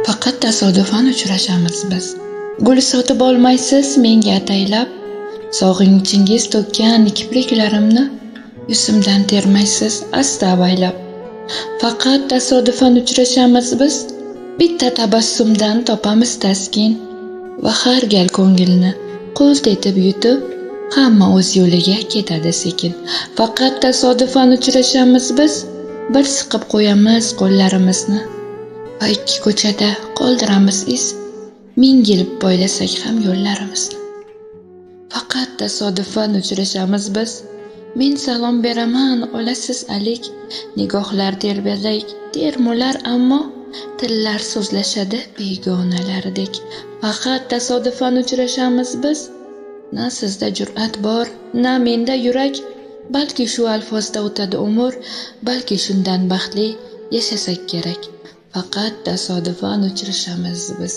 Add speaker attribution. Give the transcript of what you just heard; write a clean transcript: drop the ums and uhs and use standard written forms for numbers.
Speaker 1: Faqat tasodifan uchrashamiz biz. Gul sotib olmaysiz menga ataylab, sog'inchingiz to'kkan kipriklarimni yuzimdan termaysiz asta avaylab. Faqat tasodifan uchrashamiz biz, bitta tabassumdan topamiz taskin va har gal ko'ngilni qo'lt etib yutib, hamma o'z yo'liga ketadi sekin. Faqat tasodifan uchrashamiz biz, bir siqib qo'yamiz qo'llarimizni va ikki ko'chada qoldiramiz iz, ming yil poylasak ham yo'llarimizni. Faqat tasodifan uchrashamiz biz, men salom beraman olasiz alik, nigohlar telbaday termular ammo tillar so'zlashadi begonalardek. Faqat tasodifan uchrashamiz biz, na sizda jur'at bor, na menda yurak, balki shu alfozda o'tadi umr, balki shundan baxtli yashasak kerak. Faqat tasodifan uchrashamiz biz.